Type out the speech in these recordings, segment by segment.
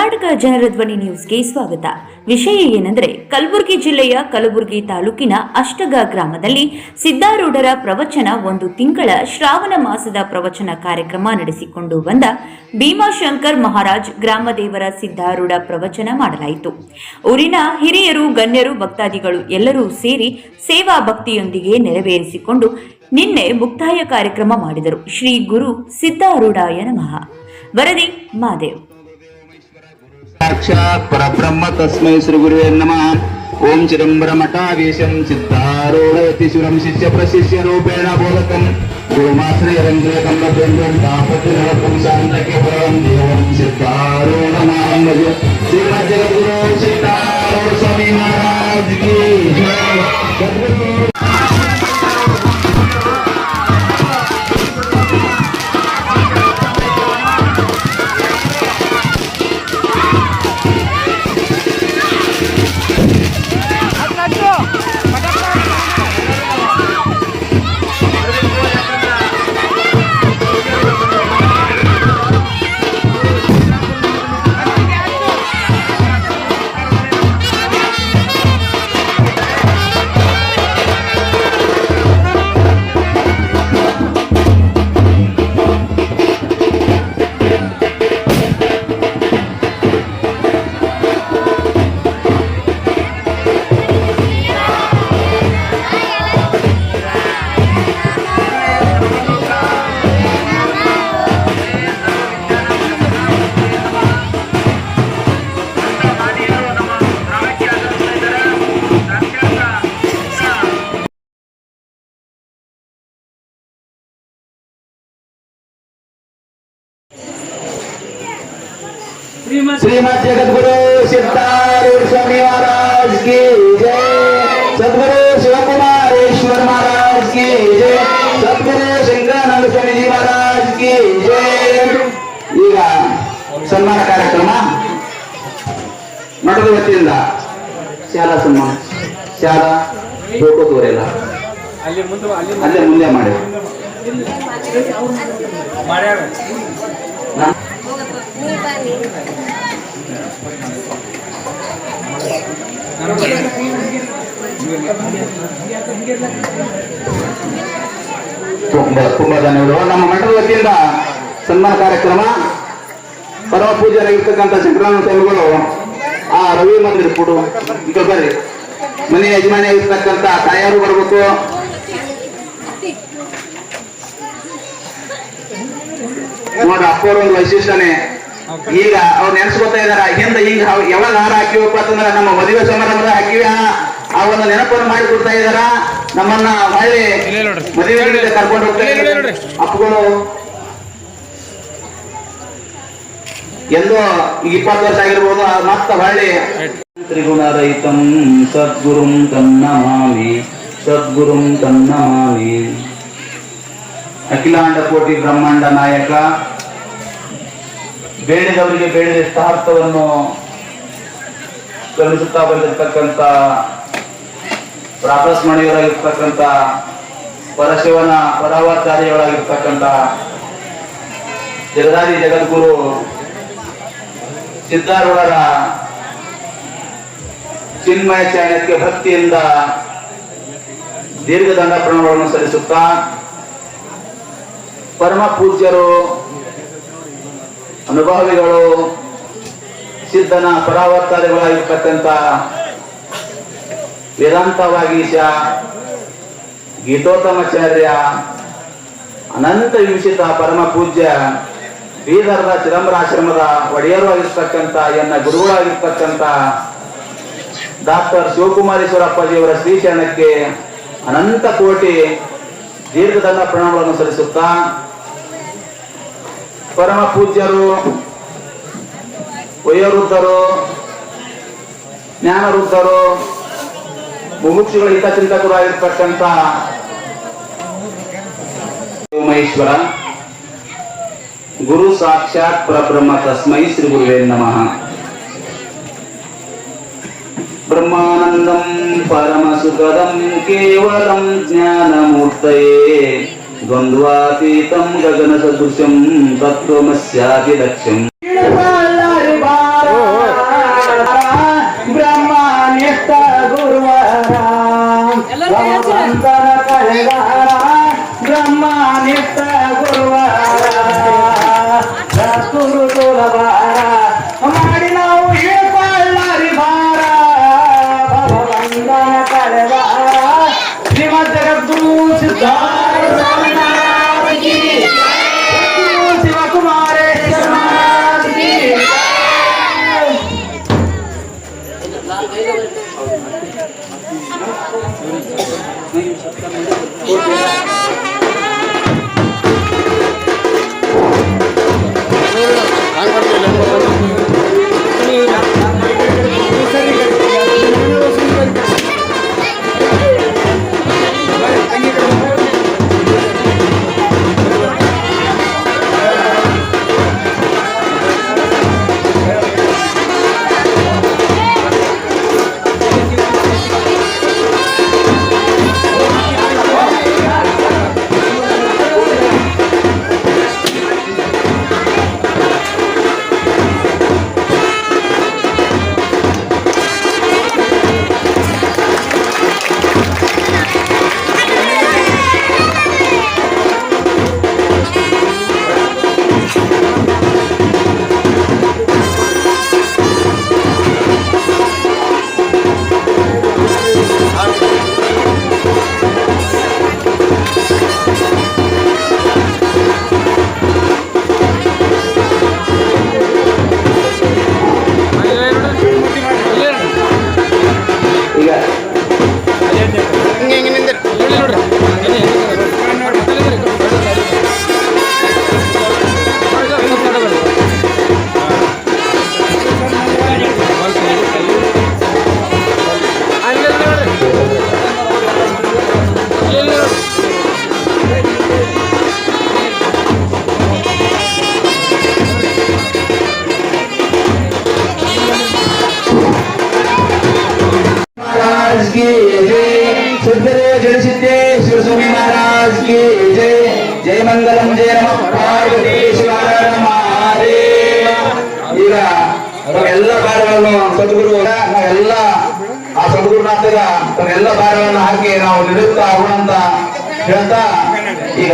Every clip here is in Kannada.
ಕರ್ನಾಟಕ ಜನರ ಧ್ವನಿ ನ್ಯೂಸ್ಗೆ ಸ್ವಾಗತ. ವಿಷಯ ಏನೆಂದರೆ, ಕಲಬುರಗಿ ಜಿಲ್ಲೆಯ ಕಲಬುರಗಿ ತಾಲೂಕಿನ ಅಷ್ಟಗ ಗ್ರಾಮದಲ್ಲಿ ಸಿದ್ದಾರೂಢರ ಪ್ರವಚನ ಒಂದು ತಿಂಗಳ ಶ್ರಾವಣ ಮಾಸದ ಪ್ರವಚನ ಕಾರ್ಯಕ್ರಮ ನಡೆಸಿಕೊಂಡು ಬಂದ ಭೀಮಾಶಂಕರ್ ಮಹಾರಾಜ್ ಗ್ರಾಮ ದೇವರ ಸಿದ್ದಾರೂಢ ಪ್ರವಚನ ಮಾಡಲಾಯಿತು. ಊರಿನ ಹಿರಿಯರು, ಗಣ್ಯರು, ಭಕ್ತಾದಿಗಳು ಎಲ್ಲರೂ ಸೇರಿ ಸೇವಾ ಭಕ್ತಿಯೊಂದಿಗೆ ನೆರವೇರಿಸಿಕೊಂಡು ನಿನ್ನೆ ಮುಕ್ತಾಯ ಕಾರ್ಯಕ್ರಮ ಮಾಡಿದರು. ಶ್ರೀ ಗುರು ಸಿದ್ದಾರೂಢಾಯ ನಮಃ. ವರದಿ ಮಾದೇವ್. साक्षात् परब्रह्म तस्मै श्री गुरुवे नमः. ओम चिदंबरमठावेशं सिद्धारूढयतिशुरं शिष्य प्रशिष्य रूपेण बोधकं गुरुमाश्रयरङ्गेकं लभ्यं तापतिरकं शान्तकेवलं देवं सिद्धारूढनामं भजे. श्रीमद्जगद्गुरु सिद्धारूढ स्वामी महाराज की जय. श्रीमद जगद्गुरु सिद्धारूढ़ स्वामी महाराज की जय. सद्गुरु शिवकुमारेश्वर महाराज की जय. सद्गुरु शंकरानंद स्वामी जी महाराज की जय. ಈಗ ಸನ್ಮಾನ ಕಾರ್ಯಕ್ರಮ ಮಠದ ವತಿಯಿಂದ ಶಾಲಾ ಸನ್ಮಾನ, ಶಾಲಾ ಫೋಟೋ ತೋರಿಲ್ಲ, ಅಲ್ಲೇ ಮುಂದೆ ಮಾಡಿ ತುಂಬಾ ಧನ್ಯವಾದಗಳು. ನಮ್ಮ ಮಂಡಲದ ವತಿಯಿಂದ ಸನ್ಮಾನ ಕಾರ್ಯಕ್ರಮ ಪರಮ ಪೂಜ್ಯರಾಗಿರ್ತಕ್ಕಂಥ ಶಂಕರಾನಂದ ಸ್ವಾಮಿಗಳು ಆ ರವಿ ಮಂದಿರ ಕೊಡು ಈಗ ಬರ್ರಿ. ಮನೆ ಯಜಮಾನಿ ಆಗಿರ್ತಕ್ಕಂಥ ತಾಯಾರು ಬರ್ಬೇಕು. ನೋಡ್ರಿ, ಅಪ್ಪವ್ರ ಒಂದು ವೈಶಿಷ್ಟ್ಯನೇ. ಈಗ ಅವ್ರು ನೆನೆಸ್ಕೊತಾ ಇದಾರ, ಹಿಂದೆ ಹಿಂಗ ಯಾವಾಗ ಹಾರ ಹಾಕಿವಪ್ಪ ಅಂತಂದ್ರೆ ನಮ್ಮ ಮದುವೆ ಸಮಾರಂಭದ ಹಾಕಿವಿ, ಆ ಒಂದು ನೆನಪನ್ನು ಮಾಡಿ ಕೊಡ್ತಾ ಇದಾರ. ನಮ್ಮನ್ನ ಹೊಳ್ಳಿ ಮದುವೆ ಕರ್ಕೊಂಡು ಹೋಗ್ತಾ ಇದ್ದಾರೆ ಅಪ್ಪಗಳು. ಎಂದೋ 20 ವರ್ಷ ಆಗಿರ್ಬೋದು, ಮತ್ತ ಹೊಳ್ಳಿ ತ್ರಿಗುಣರಹಿತಂ ಸದ್ಗುರುಂ ತನ್ನಮಾಮಿ ಸದ್ಗುರುಂ ತನ್ನಮಾಮಿ. ಅಖಿಲಾಂಡ ಕೋಟಿ ಬ್ರಹ್ಮಾಂಡ ನಾಯಕ, ಬೇಡಿದವರಿಗೆ ಬೇಡಿದಷ್ಟು ಅರ್ಥವನ್ನು ಕಲಿಸುತ್ತಾ ಬಂದಿರತಕ್ಕಂಥ ಪ್ರಾತಸ್ಮರಣೀಯರಾಗಿರ್ತಕ್ಕಂಥ ಪರಶಿವನ ಪರಾವಚಾರ್ಯಗಳಾಗಿರ್ತಕ್ಕಂಥ ಜಗದಾದಿ ಜಗದ್ಗುರು ಸಿದ್ಧಾರೂಢರ ಚಿನ್ಮಯ ಚಾರಣಕ್ಕೆ ಭಕ್ತಿಯಿಂದ ದೀರ್ಘದಂಡ ಪ್ರಣವಗಳನ್ನು ಸಲ್ಲಿಸುತ್ತಾ, ಪರಮ ಪೂಜ್ಯರು, ಅನುಭವಿಗಳು, ಸಿದ್ಧನ ಪರಾವರ್ತಾದಿಗಳಾಗಿರ್ತಕ್ಕಂಥ ವೇದಾಂತ ವಾಗೀಶ, ಗೀತೋತ್ತಮಾಚಾರ್ಯ, ಅನಂತ ವಿಂಶಿತ ಪರಮ ಪೂಜ್ಯ ಬೀದರ್ದ ಚಿದಂಬರಾಶ್ರಮದ ಒಡೆಯರು ಆಗಿರ್ತಕ್ಕಂಥ ಎನ್ನ ಗುರುಗಳಾಗಿರ್ತಕ್ಕಂಥ ಡಾಕ್ಟರ್ ಶಿವಕುಮಾರೇಶ್ವರಪ್ಪಜಿಯವರ ಶ್ರೀಚರಣಕ್ಕೆ ಅನಂತ ಕೋಟಿ ದೀರ್ಘದಂಡ ಪ್ರಣವಗಳನ್ನು ಸಲ್ಲಿಸುತ್ತಾ, ಪರಮ ಪೂಜ್ಯರು, ವಯೋವೃದ್ಧರು, ಜ್ಞಾನವೃದ್ಧರು, ಮುಮುಕ್ಷುಗಳ ಹಿತಚಿಂತಕರು ಆಗಿರ್ತಕ್ಕಂಥ ಮಹೇಶ್ವರ ಗುರು ಸಾಕ್ಷಾತ್ ಪರಬ್ರಹ್ಮ ತಸ್ಮೈ ಶ್ರೀ ಗುರುವೇ ನಮಃ. ಬ್ರಹ್ಮಾನಂದಂ ಪರಮ ಸುಖದಂ ಕೇವಲಂ ಜ್ಞಾನಮೂರ್ತಯೇ ದ್ವಂದ್ವಾತೀತಂ ಗಗನ ಸದೃಶಂ ತತ್ವಮಸ್ಯಾದಿ ಲಕ್ಷ್ಯಂ. ಎಲ್ಲ ಭಾರವನ್ನು ಹಾಕಿ ನಾವು ನಿವೃತ್ತ ಆಗೋಣ ಅಂತ ಹೇಳ್ತಾ ಈಗ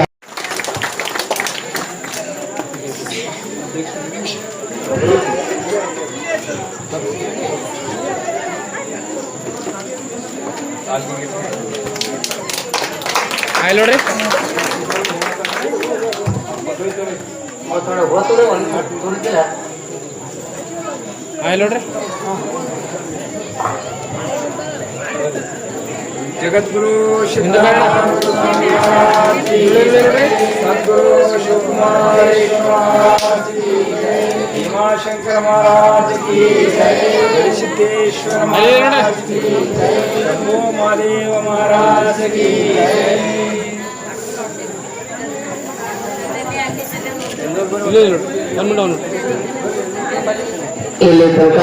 ಆಯ್ಲ್ ನೋಡ್ರಿ ಆಯ್ಲ್ ನೋಡ್ರಿ ಜಗದ್ಗುರು सदगुरु शिवकुमार भीमाशंकर महाराज की जय सिद्धेश्वर महाराज की जय शंभो महादेव महाराज की जय ಇಲ್ಲಿ ತನಕ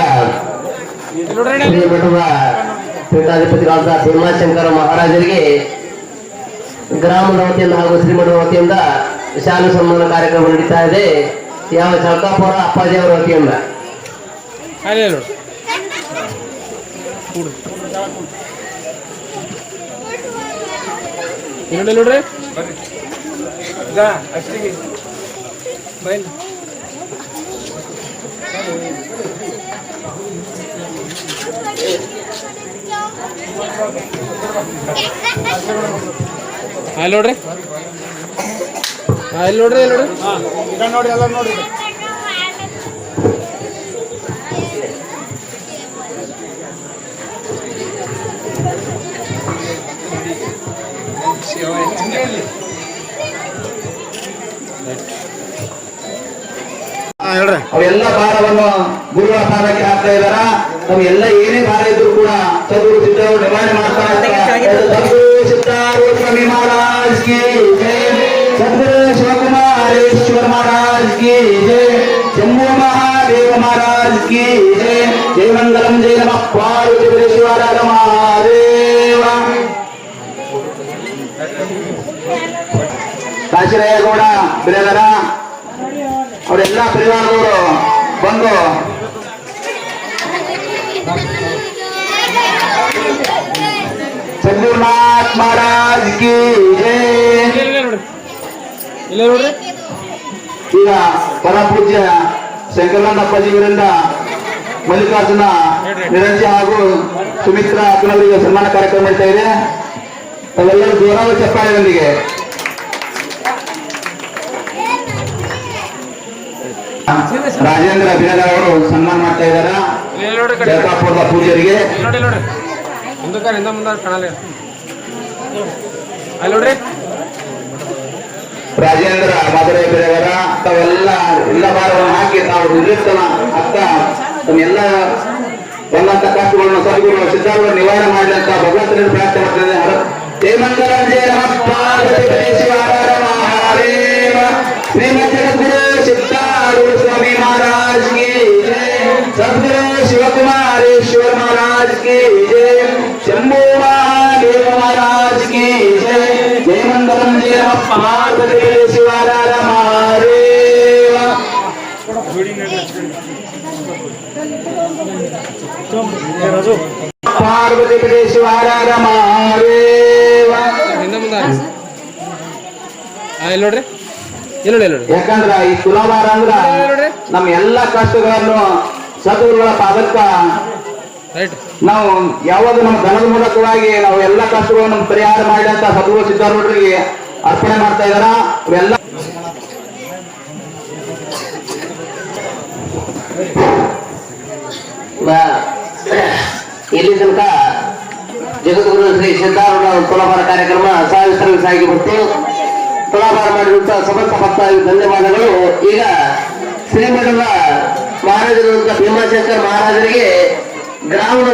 ಶ್ರೀಮಠದ ಪೀಠಾಧಿಪತಿಗಳಾದ ಭೀಮಾಶಂಕರ ಮಹಾರಾಜರಿಗೆ ಗ್ರಾಮದ ವತಿಯಿಂದ ಹಾಗೂ ಶ್ರೀಮಠದ ವತಿಯಿಂದ ಶಾಲಾ ಸನ್ಮಾನ ಕಾರ್ಯಕ್ರಮ ನಡೀತಾ ಇದೆ. ಯಾವ ಚೌಕಾಪುರ ಅಪ್ಪಾಜಿ ಅವರ ವತಿಯಿಂದ ನೋಡ್ರಿ ಅಷ್ಟಿಗೆ ಬೈಲ್ ಆಯ್ಲ್ ನೋಡ್ರಿ ಆಯ್ಲ್ ನೋಡ್ರಿ ನೋಡ್ರಿ ಈಗ ನೋಡಿ ಎಲ್ಲ ನೋಡಿ ಅವೆಲ್ಲ ಭಾರವನ್ನು ಗುರುಗಳ ಪಾದಕ್ಕೆ ಹಾಕ್ತಾ ಇದಾರ. ನಮ್ಗೆಲ್ಲ ಏನೇ ಭಾರ ಇದ್ರು ಕೂಡ ಸದ್ಗುರು ಸಿದ್ಧರು ನಿವಾರಣೆ ಮಾಡ್ತಾ ಇದ್ದಾರೆ. ಸದ್ಗುರು ಸಿದ್ಧಾರೂಢ ಸ್ವಾಮಿ ಮಹಾರಾಜ್ ಕಿ ಜೈ, ಸದ್ಗುರು ಶಿವಕುಮಾರೇಶ್ವರ ಮಹಾರಾಜ್ ಕಿ ಜೈ, ಶಂಭೋ ಮಹಾದೇವ ಮಹಾರಾಜ್ ಕಿ ಜೈ, ಜೈ ಮಂಗಲಂ ಜೈ ನಮಃ ಪಾರ್ವತೀಶ್ವರ ಮಹಾದೇವ. ಕಾಶಿರಾಯಗೌಡ ಬಿರಾದರ ಅವರೆಲ್ಲ ಪರಿವಾರದವರು ಬಂದು ಸದ್ಗುರುನಾಥ್ ಮಹಾರಾಜ್ ಕಿ ಜೈ. ಇಲ್ಲ ನೋಡ್ರಿ ಈಗ ಪರಮ ಪೂಜ್ಯ ಶಂಕರನಾಥ ಅಪ್ಪಾಜಿಯವರಿಂದ ಮಲ್ಲಿಕಾರ್ಜುನ ನಿರಂಜಿ ಹಾಗೂ ಸುಮಿತ್ರಾ ಅಕ್ಕನವರಿಗೆ ಸನ್ಮಾನ ಕಾರ್ಯಕ್ರಮ ನಡೀತಾ ಇದೆ. ತಾವೆಲ್ಲರೂ ಜೋರಾದ ಚಪ್ಪಾಳೆಯೊಂದಿಗೆ ರಾಜೇಂದ್ರ ಬಿರಾದರ್ ಅವರು ಸನ್ಮಾನ ಮಾಡ್ತಾ ಇದ್ದಾರೆ ಜಗತಾಪುರದ ಪೂಜಾರಿಗೆ. ನೋಡಿ ನೋಡ್ರಿ ಹಿಂದಕ್ಕೆ ಹಿಂದ ಮುಂದೆ ಕಾಣಲ್ಲ ಅಲ್ಲಿ ನೋಡ್ರಿ ರಾಜೇಂದ್ರ ಮಧುರೈ ಬಿರಾದರ ತಾವೆಲ್ಲ ಎಲ್ಲ ಭಾರವನ್ನು ಹಾಕಿ ತಾವು ನಿವೃತ್ತನ ಅತ್ತ ತಮ್ಮೆಲ್ಲ ಬಂದಂತ ಕಷ್ಟಗಳನ್ನು ಸದ್ಗುರು ಸಿದ್ಧಾರೂಢ ನಿವಾರಣೆ ಮಾಡಲಿ ಅಂತ ಭಗವಂತನಿಂದ ಪ್ರಾರ್ಥನೆ ಮಾಡ್ತಿದ್ದಾರೆ. ಜಯ ಮಂಗಲಂ ಜಯ ನಮಃ ಪಾರ್ವತೀಶ್ವರ ಮಹಾದೇವ. ಶ್ರೀಮದ್ ಜಗದ್ಗುರು ಸಿದ್ಧಾರೂಢ ಸ್ವಾಮಿ ಮಹಾರಾಜ್ ಕಿ ಜೈ, ಸದ್ಗುರು ಶಿವಕುಮಾರೇಶ್ವರ ಮಹಾರಾಜ್ ಕಿ ಜೈ, ಶಂಭೋ ಮಹಾದೇವ ಮಹಾರಾಜ್ ಕಿ ಜೈ, ಜಯ ಮಂಗಲಂ ಜಯ ನಮಃ ಪಾರ್ವತೀಶ್ವರ ಮಹಾದೇವ. ಪಾರ್ವತೀಶ್ವರ ಮಹಾದೇವ. ಹಿಂದ ಮುಂದೆ ಆಯ್ಲ್ ನೋಡ್ರಿ ಇಲ್ಲ ನೋಡಿ ಯಾಕಂದ್ರ ಈ ತುಲಾಭಾರ ಅಂದ್ರ ನಮ್ಮ ಎಲ್ಲಾ ಕಷ್ಟಗಳನ್ನು ಸದ್ಗುರುಗಳ ಪಾದಕ್ಕ ರೈಟ್ ನಾವು ಯಾವಾಗ ನಮ್ಮ ಧನದ ಮೂಲಕವಾಗಿ ನಾವು ಎಲ್ಲ ಕಷ್ಟಗಳನ್ನು ಪರಿಹಾರ ಮಾಡಿ ಅಂತ ಸದ್ಗುರು ಸಿದ್ಧಾರೂಢರಿಗೆ ಅರ್ಪಣೆ ಮಾಡ್ತಾ ಇದಾರ. ಇವೆಲ್ಲ ಇಲ್ಲಿ ತನಕ ಜಗದ್ಗುರು ಶ್ರೀ ಸಿದ್ಧಾರೂಢ ತುಲಾಭಾರ ಕಾರ್ಯಕ್ರಮ ಸಾವಿರ ಸಾಗಿ ಬಿಟ್ಟು ತುಲಾಭಾರ ಮಾಡಿರುವಂತಹ ಸಮಸ್ತ ಭಕ್ತಾದಿಗಳಿಗೆ ಧನ್ಯವಾದಗಳು. ಈಗ ಶ್ರೀಮಠದ ಮಹಾರಾಜರಾದಂತಹ ಭೀಮಾಶಂಕರ್ ಮಹಾರಾಜರಿಗೆ ಗ್ರಾಮದ